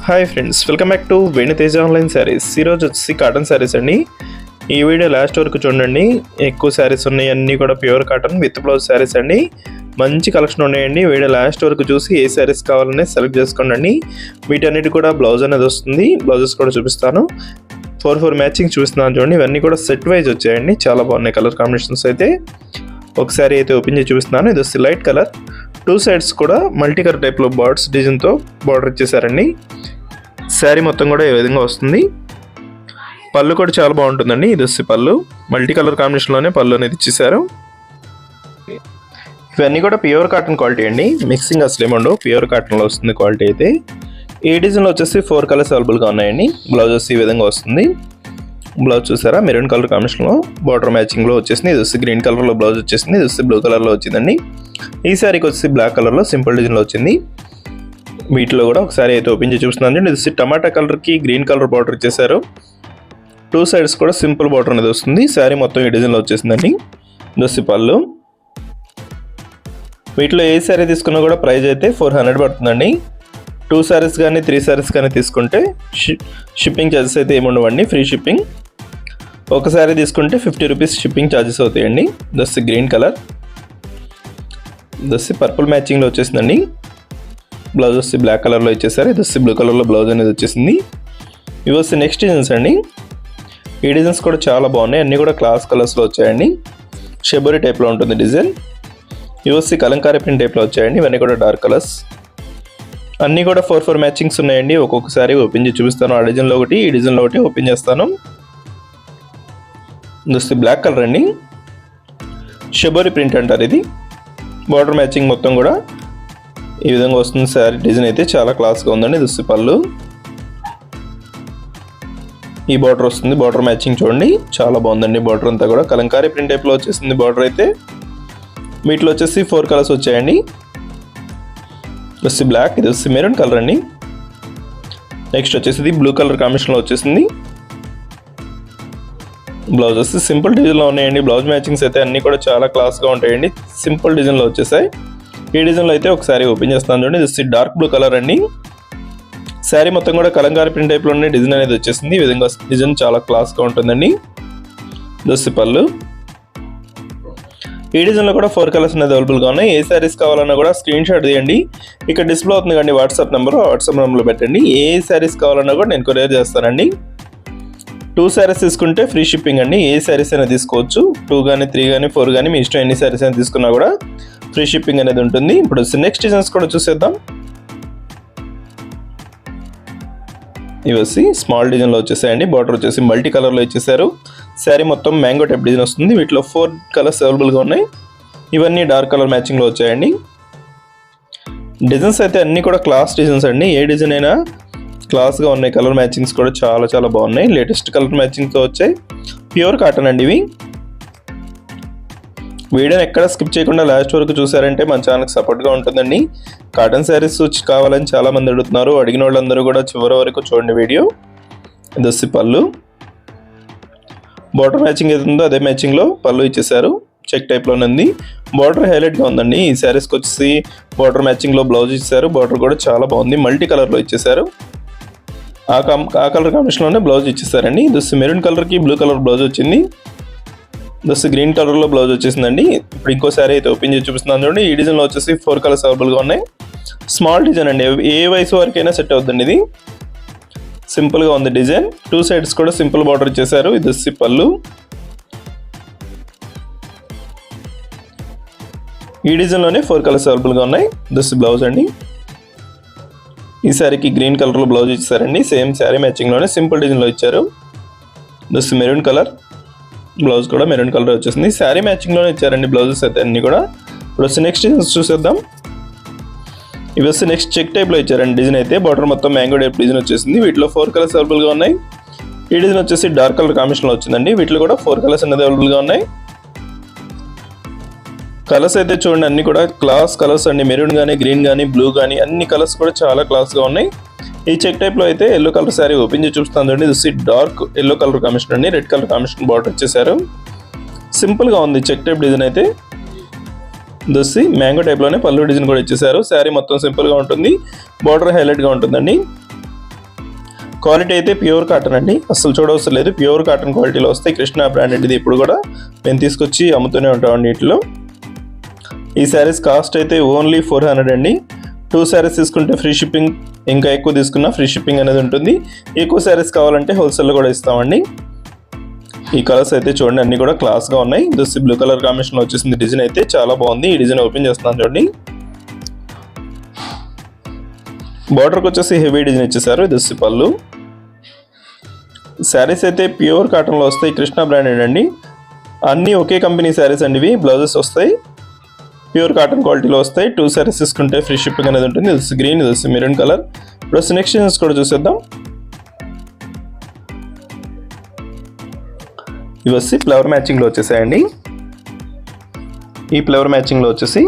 Hi friends, welcome back to వెను Teja online saris. ఈరోజు వచ్చి కాటన్ సారీస్ అండి. ఈ వీడియో లాస్ట్ వరకు చూడండి. ఎక్కువ సారీస్ ఉన్నాయి, అన్నీ కూడా pure cotton with blouse saris అండి. మంచి కలెక్షన్ ఉన్నాయండి. వీడియో లాస్ట్ వరకు చూసి ఏ సారీస్ కావాలనే సెలెక్ట్ చేసుకోండి. వీటన్నిటి కూడా బ్లౌజ్ అనేది వస్తుంది. బ్లౌజెస్ కూడా చూపిస్తాను. 4 మ్యాచింగ్ చూపిస్తున్నాను చూడండి. ఇవన్నీ కూడా సెట్ వైజ్ వచ్చాయండి. చాలా బాగున్నాయి కలర్ కాంబినేషన్స్ అయితే. ఒకసారి అయితే ఓపెన్ చేసి చూపిస్తున్నాను. ఇది వచ్చి లైట్ కలర్, 2 సైడ్స్ కూడా మల్టీ కలర్ టైప్లో బర్డ్స్ డిజైన్తో బార్డర్ ఇచ్చేసారండి. శారీ మొత్తం కూడా ఈ విధంగా వస్తుంది. పళ్ళు కూడా చాలా బాగుంటుందండి. ఇది వచ్చి పళ్ళు మల్టీ కలర్ కాంబినేషన్లోనే పళ్ళు అనేది ఇచ్చేసారు. ఇవన్నీ కూడా ప్యూర్ కాటన్ క్వాలిటీ అండి. మిక్సింగ్ అసలు ఏముండవు, ప్యూర్ కాటన్లో వస్తుంది క్వాలిటీ అయితే. ఈ డిజైన్లో వచ్చేసి 4 కలర్స్ అవైలబుల్గా ఉన్నాయండి. బ్లౌజ్ వచ్చి ఈ విధంగా వస్తుంది. బ్లౌజ్ చూసారా, మెరూన్ కలర్ కాంబినేషన్లో బార్డర్ మ్యాచింగ్లో వచ్చేసింది. ఇది వచ్చి గ్రీన్ కలర్లో బ్లౌజ్ వచ్చేసింది. ఇది వచ్చి బ్లూ కలర్లో వచ్చిందండి. ఈ శారీకి వచ్చి బ్లాక్ కలర్లో సింపుల్ డిజైన్లో వచ్చింది. వీటిలో కూడా ఒకసారి అయితే ఓపెన్ చేసి చూస్తున్నాను. ఇది వచ్చి టమాటా కలర్కి గ్రీన్ కలర్ బార్డర్ ఇచ్చేసారు. 2 సైడ్స్ కూడా సింపుల్ బార్డర్ అనేది వస్తుంది. శారీ మొత్తం ఈ డిజైన్లో వచ్చేసిందండి. ఇది వచ్చి పళ్ళు. వీటిలో ఏ శారీ తీసుకున్నా కూడా ప్రైస్ అయితే 400 పడుతుందండి. 2 సారీస్ కానీ 3 సారీస్ కానీ తీసుకుంటే షిప్పింగ్ ఛార్జెస్ అయితే ఏముండవండి, ఫ్రీ షిప్పింగ్. ఒక శారీ తీసుకుంటే 50 రూపీస్ షిప్పింగ్ ఛార్జెస్ అవుతాయండి. ఇది వచ్చి గ్రీన్ కలర్, ఇది వచ్చి పర్పుల్ మ్యాచింగ్లో వచ్చేసిందండి. బ్లౌజ్ వచ్చి బ్లాక్ కలర్లో ఇచ్చేసారు. ఇది వచ్చి బ్లూ కలర్లో బ్లౌజ్ అనేది వచ్చేసింది. ఇవి వచ్చి నెక్స్ట్ డిజైన్స్ అండి. ఈ డిజైన్స్ కూడా చాలా బాగున్నాయి. అన్నీ కూడా క్లాస్ కలర్స్లో వచ్చాయండి. షెబోరీ టైప్లో ఉంటుంది డిజైన్. ఇవి వచ్చి కలంకారీ ప్రింట్ టైప్లో వచ్చాయండి. ఇవన్నీ కూడా డార్క్ కలర్స్. అన్నీ కూడా 4 మ్యాచింగ్స్ ఉన్నాయండి. ఒక్కొక్కసారి ఓపెన్ చేసి చూపిస్తాను. ఆ డిజైన్లో ఒకటి, ఈ డిజైన్లో ఒకటి ఓపెన్ చేస్తాను. ఇది వచ్చి బ్లాక్ కలర్ అండి. షెబోరీ ప్రింట్ అంటారు ఇది. బార్డర్ మ్యాచింగ్ మొత్తం కూడా ఈ విధంగా వస్తుంది. శారీ డిజైన్ అయితే చాలా క్లాస్గా ఉందండి. ఇది వచ్చి పళ్ళు. ఈ బార్డర్ వస్తుంది. బార్డర్ మ్యాచింగ్ చూడండి, చాలా బాగుందండి. బార్డర్ అంతా కూడా కలంకారీ ప్రింట్ టైప్లో వచ్చేసింది బార్డర్ అయితే. వీటిలో వచ్చేసి 4 కలర్స్ వచ్చాయండి. ఇది వచ్చి బ్లాక్, ఇది వచ్చి మెరూన్ కలర్ అండి. నెక్స్ట్ వచ్చేసి బ్లూ కలర్ కాంబినేషన్లో వచ్చేసింది. బ్లౌజ్ వచ్చి సింపుల్ డిజైన్లో ఉన్నాయండి. బ్లౌజ్ మ్యాచింగ్స్ అయితే అన్నీ కూడా చాలా క్లాస్గా ఉంటాయండి. సింపుల్ డిజైన్లో వచ్చేసాయి. ఈ డిజైన్లో అయితే ఒకసారి ఓపెన్ చేస్తాను చూడండి. ఇది వచ్చి డార్క్ బ్లూ కలర్ అండి. శారీ మొత్తం కూడా కలంకారీ ప్రింట్ టైప్లోనే డిజైన్ అనేది వచ్చేసింది. ఈ విధంగా డిజైన్ చాలా క్లాస్గా ఉంటుందండి. ఇది వచ్చి పళ్ళు. ఈ డిజైన్లో కూడా 4 కలర్స్ అనేది అవైలబుల్గా ఉన్నాయి. ఏ శారీస్ కావాలన్నా కూడా స్క్రీన్ షాట్ తీయండి. ఇక్కడ డిస్ప్లే అవుతుంది కానీ వాట్సాప్ నెంబర్లో పెట్టండి. ఏ శారీస్ కావాలన్నా కూడా నేను కొరియర్ చేస్తానండి. 2 సారీస్ తీసుకుంటే ఫ్రీ షిప్పింగ్ అండి. ఏ శారీస్ అయినా తీసుకోవచ్చు. 2 కానీ 3 కానీ 4 కానీ మీ ఇష్టం ఎన్ని శారీస్ అయినా తీసుకున్నా కూడా ఫ్రీ షిప్పింగ్ అనేది ఉంటుంది. ఇప్పుడు నెక్స్ట్ డిజైన్స్ కూడా చూసేద్దాం. ఇవి వచ్చి స్మాల్ డిజైన్లో వచ్చేసాయండి. బార్డర్ వచ్చేసి మల్టీ కలర్లో ఇచ్చేసారు. శారీ మొత్తం మ్యాంగో టైప్ డిజైన్ వస్తుంది. వీటిలో 4 కలర్స్ అవైలబుల్గా ఉన్నాయి. ఇవన్నీ డార్క్ కలర్ మ్యాచింగ్లో వచ్చాయండి. డిజైన్స్ అయితే అన్నీ కూడా క్లాస్ డిజైన్స్ అండి. ఏ డిజైన్ అయినా క్లాస్గా ఉన్నాయి. కలర్ మ్యాచింగ్స్ కూడా చాలా చాలా బాగున్నాయి. లేటెస్ట్ కలర్ మ్యాచింగ్తో వచ్చాయి. ప్యూర్ కాటన్ అండి ఇవి. వీడియోని ఎక్కడ స్కిప్ చేయకుండా లాస్ట్ వరకు చూసారంటే మన ఛానల్కి సపోర్ట్గా ఉంటుందండి. కాటన్ శారీస్ కావాలని చాలామంది అడుగుతున్నారు. అడిగిన వాళ్ళందరూ కూడా చివరి వరకు చూడండి వీడియో. ఇది వచ్చి పళ్ళు. బార్డర్ మ్యాచింగ్ ఏది ఉందో అదే మ్యాచింగ్లో పళ్ళు ఇచ్చేసారు. చెక్ టైప్లోనే ఉంది. బార్డర్ హైలైట్గా ఉందండి. ఈ శారీస్కి వచ్చేసి బార్డర్ మ్యాచింగ్లో బ్లౌజ్ ఇచ్చారు. బార్డర్ కూడా చాలా బాగుంది. మల్టీ కలర్లో ఇచ్చేసారు. ఆ కలర్ కాంబినేషన్లోనే బ్లౌజ్ ఇచ్చేసారండి. ఇది వచ్చి మెరూన్ కలర్కి బ్లూ కలర్ బ్లౌజ్ వచ్చింది. ఇది వచ్చి గ్రీన్ కలర్లో బ్లౌజ్ వచ్చేసిందండి. ఇప్పుడు ఇంకో శారీ అయితే ఓపెన్ చేసి చూపిస్తున్నాను చూడండి. ఈ డిజైన్లో వచ్చేసి 4 కలర్స్ అవైలబుల్గా ఉన్నాయి. స్మాల్ డిజైన్ అండి. ఏ వయసు వరకైనా సెట్ అవుతుందండి. ఇది సింపుల్గా ఉంది డిజైన్. 2 సైడ్స్ కూడా సింపుల్ బార్డర్ ఇచ్చేసారు. ఇది వచ్చి పళ్ళు. ఈ డిజైన్లోనే 4 కలర్స్ అవైలబుల్గా ఉన్నాయి. ఇది వచ్చి బ్లౌజ్ అండి. ఈ శారీకి గ్రీన్ కలర్లో బ్లౌజ్ ఇచ్చారండి. సేమ్ శారీ మ్యాచింగ్లోనే సింపుల్ డిజైన్లో ఇచ్చారు. ఇది వచ్చి మెరూన్ కలర్. బ్లౌజ్ కూడా మెరూన్ కలర్ వచ్చేసింది. శారీ మ్యాచింగ్లోనే ఇచ్చారండి బ్లౌజెస్ అయితే అన్నీ కూడా. ఇప్పుడు వచ్చి నెక్స్ట్ డిజైన్స్ చూసేద్దాం. ఇవి వచ్చి నెక్స్ట్ చెక్ టైప్లో ఇచ్చారండి డిజైన్ అయితే. బార్డర్ మొత్తం మ్యాంగో టైప్ డిజైన్ వచ్చేసింది. వీటిలో 4 కలర్స్ అవైలబుల్గా ఉన్నాయి. ఈ డిజైన్ వచ్చేసి డార్క్ కలర్ కాంబినేషన్లో వచ్చిందండి. వీటిలో కూడా 4 కలర్స్ అనేది అవైలబుల్గా ఉన్నాయి. కలర్స్ అయితే చూడండి అన్నీ కూడా క్లాస్ కలర్స్ అండి. మెరూన్ కానీ గ్రీన్ కానీ బ్లూ కానీ అన్ని కలర్స్ కూడా చాలా క్లాస్గా ఉన్నాయి. ఈ చెక్ టైప్లో అయితే ఎల్లో కలర్ శారీ ఓపెన్ చేసి చూపిస్తాను చూడండి. ఇది డార్క్ ఎల్లో కలర్ కాంబినేషన్ అండి. రెడ్ కలర్ కాంబినేషన్ బార్డర్ ఇచ్చేసారు. సింపుల్గా ఉంది చెక్ టైప్ డిజైన్ అయితే. దొస్సి మ్యాంగో టైప్లోనే పళ్ళు డిజైన్ కూడా ఇచ్చేసారు. శారీ మొత్తం సింపుల్గా ఉంటుంది. బార్డర్ హైలైట్గా ఉంటుందండి. క్వాలిటీ అయితే ప్యూర్ కాటన్ అండి, అసలు చూడవసరం లేదు, ప్యూర్ కాటన్ క్వాలిటీలో వస్తాయి. కృష్ణ బ్రాండెడ్ ఇది ఇప్పుడు కూడా మేము తీసుకొచ్చి అమ్ముతూనే ఉంటామండి వీటిలో. ఈ శారీస్ కాస్ట్ అయితే ఓన్లీ 400 అండి. 2 శారీస్ తీసుకుంటే ఫ్రీ షిప్పింగ్, ఇంకా ఎక్కువ తీసుకున్నా ఫ్రీ షిప్పింగ్ అనేది ఉంటుంది. ఎక్కువ శారీస్ కావాలంటే హోల్సేల్లో కూడా ఇస్తామండి. ఈ కలర్స్ అయితే చూడండి అన్ని కూడా క్లాస్గా ఉన్నాయి. దస్ బ్లూ కలర్ కాంబినేషన్లో వచ్చేసింది. డిజైన్ అయితే చాలా బాగుంది. ఈ డిజైన్ ఓపెన్ చేస్తున్నాను చూడండి. బార్డర్కి వచ్చేసి హెవీ డిజైన్ ఇచ్చేసారు. దస్ పళ్ళు. శారీస్ అయితే ప్యూర్ కాటన్లో వస్తాయి. కృష్ణ బ్రాండెడ్ అండి, అన్నీ ఒకే కంపెనీ శారీస్ అండి. ఇవి బ్లౌజెస్ వస్తాయి, ప్యూర్ కాటన్ క్వాలిటీలో వస్తాయి. 2 శారీస్ తీసుకుంటే ఫ్రీ షిప్పింగ్ అనేది ఉంటుంది. దస్ గ్రీన్, దస్ మెరూన్ కలర్. ఇప్పుడు నెక్స్ట్ డిజైన్స్ కూడా చూసేద్దాం. ఇవి వచ్చి ఫ్లవర్ మ్యాచింగ్లో వచ్చేసాయండి. ఈ ఫ్లవర్ మ్యాచింగ్లో వచ్చేసి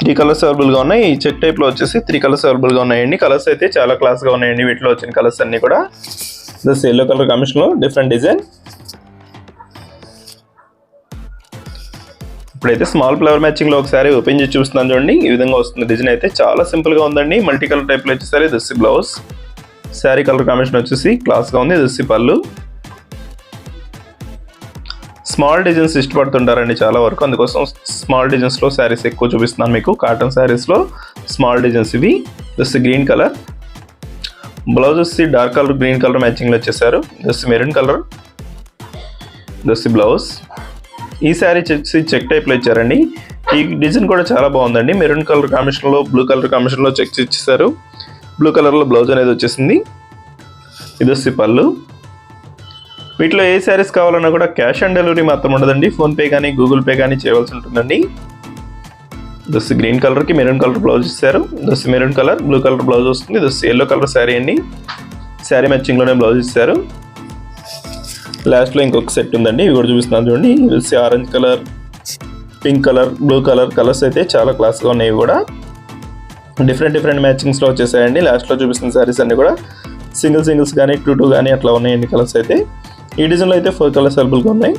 3 కలర్స్ అవైలబుల్గా ఉన్నాయి. ఈ చెక్ టైప్లో వచ్చేసి 3 కలర్స్ అవైలబుల్గా ఉన్నాయండి. కలర్స్ అయితే చాలా క్లాస్గా ఉన్నాయండి. వీటిలో వచ్చిన కలర్స్ అన్నీ కూడా జస్ట్ ఎల్లో కలర్ కాంబినేషన్లో డిఫరెంట్ డిజైన్. ఇప్పుడైతే స్మాల్ ఫ్లవర్ మ్యాచింగ్లో ఒకసారి ఓపెన్ చేసి చూస్తున్నాను చూడండి. ఈ విధంగా వస్తుంది. డిజైన్ అయితే చాలా సింపుల్గా ఉందండి. మల్టీ కలర్ టైప్లో వచ్చేసరి దస్సి బ్లౌజ్. శారీ కలర్ కాంబినేషన్ వచ్చేసి క్లాస్గా ఉంది. దస్సి పళ్ళు. స్మాల్ డిజైన్స్ ఇష్టపడుతుంటారండి చాలా వరకు, అందుకోసం స్మాల్ డిజైన్స్లో శారీస్ ఎక్కువ చూపిస్తున్నాను మీకు. కాటన్ శారీస్లో స్మాల్ డిజైన్స్ ఇవి. Just green colour. బ్లౌజ్ వచ్చి డార్క్ కలర్ గ్రీన్ కలర్ మ్యాచింగ్లో వచ్చేసారు. Just maroon colour. Just blouse. ఈ శారీ చెక్ టైప్లో ఇచ్చారండి. ఈ డిజైన్ కూడా చాలా బాగుందండి. మెరూన్ కలర్ కాంబినేషన్లో బ్లూ కలర్ కాంబినేషన్లో చెక్స్ ఇచ్చేసారు. బ్లూ కలర్లో బ్లౌజ్ అనేది వచ్చేసింది. ఇది వచ్చి పళ్ళు. వీటిలో ఏ శారీస్ కావాలన్నా కూడా క్యాష్ ఆన్ డెలివరీ మాత్రం ఉండదండి. ఫోన్పే కానీ గూగుల్ పే కానీ చేయవలసి ఉంటుందండి. దస్ గ్రీన్ కలర్కి మెరూన్ కలర్ బ్లౌజ్ ఇస్తారు. దస్ maroon colour blue colour blouse వస్తుంది. దస్ ఎల్లో కలర్ శారీ అండి. శారీ మ్యాచింగ్లోనే బ్లౌజ్ ఇస్తారు. లాస్ట్లో ఇంకొక సెట్ ఉందండి, ఇవి కూడా చూపిస్తున్నాను చూడండి. ఇది orange colour, pink colour, blue colour. Colours అయితే చాలా క్లాస్గా ఉన్నాయి. ఇవి కూడా డిఫరెంట్ మ్యాచింగ్స్లో వచ్చేసాయండి. లాస్ట్లో చూపిస్తున్న శారీస్ అన్నీ కూడా సింగిల్స్ కానీ 2 కానీ అట్లా ఉన్నాయండి కలర్స్ అయితే. ఈ డిజైన్లో అయితే 4 కలర్స్ అవైలబుల్గా ఉన్నాయి.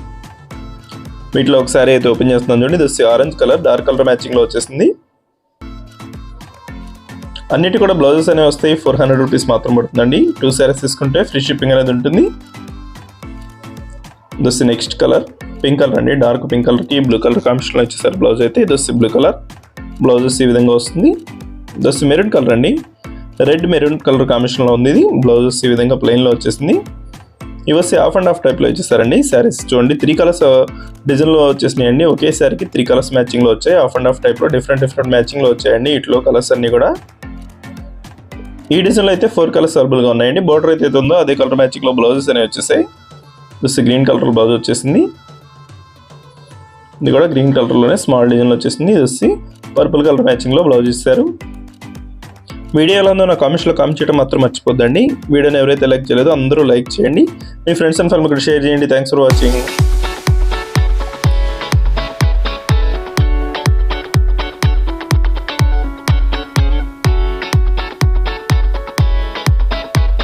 వీటిలో ఒకసారి అయితే ఓపెన్ చేస్తున్నాను చూడండి. ఇది ఆరెంజ్ కలర్ డార్క్ కలర్ మ్యాచింగ్లో వచ్చేసింది. అన్నిటి కూడా బ్లౌజెస్ అనేవి వస్తాయి. 400 రూపీస్ మాత్రం పడుతుందండి. 2 శారీస్ తీసుకుంటే ఫ్రీ షిప్పింగ్ అనేది ఉంటుంది. దస్ నెక్స్ట్ కలర్ పింక్ కలర్ అండి. డార్క్ పింక్ కలర్కి బ్లూ కలర్ కాంబినేషన్లో వచ్చేసారు బ్లౌజ్ అయితే. దస్ బ్లూ కలర్ బ్లౌజెస్ ఈ విధంగా వస్తుంది. దస్ మెరూన్ కలర్ అండి. రెడ్ మెరూన్ కలర్ కాంబినేషన్లో ఉంది. ఇది బ్లౌజెస్ ఈ విధంగా ప్లెయిన్లో వచ్చేసింది. ఇవి వచ్చి హాఫ్ అండ్ హాఫ్ టైప్లో ఇచ్చేసారండి. శారీస్ చూడండి 3 కలర్స్ డిజైన్లో వచ్చేసినాయండి. ఒకే శారీకి 3 కలర్స్ మ్యాచింగ్లో వచ్చాయి. హాఫ్ అండ్ హాఫ్ టైప్లో డిఫరెంట్ మ్యాచింగ్లో వచ్చాయండి. ఇట్లో కలర్స్ అన్నీ కూడా. ఈ డిజైన్లో అయితే 4 కలర్స్ అవైలబుల్గా ఉన్నాయండి. బార్డర్ అయితే ఉందో అదే కలర్ మ్యాచింగ్లో బ్లౌజెస్ అనేవి వచ్చేసాయి. జస్ట్ గ్రీన్ కలర్ బ్లౌజ్ వచ్చేసింది. ఇది కూడా గ్రీన్ కలర్లోనే స్మాల్ డిజైన్లో వచ్చేసింది. ఇది వచ్చి పర్పుల్ కలర్ మ్యాచింగ్లో బ్లౌజ్ ఇస్తారు. వీడియో ఎలా ఉందో నా కామెంట్స్లో కామెంట్ చేయడం మాత్రం మర్చిపోద్దండి. వీడియోని ఎవరైతే లైక్ చేయలేదో అందరూ లైక్ చేయండి. మీ ఫ్రెండ్స్ అండ్ ఫ్యామిలీకి షేర్ చేయండి. Thanks for watching.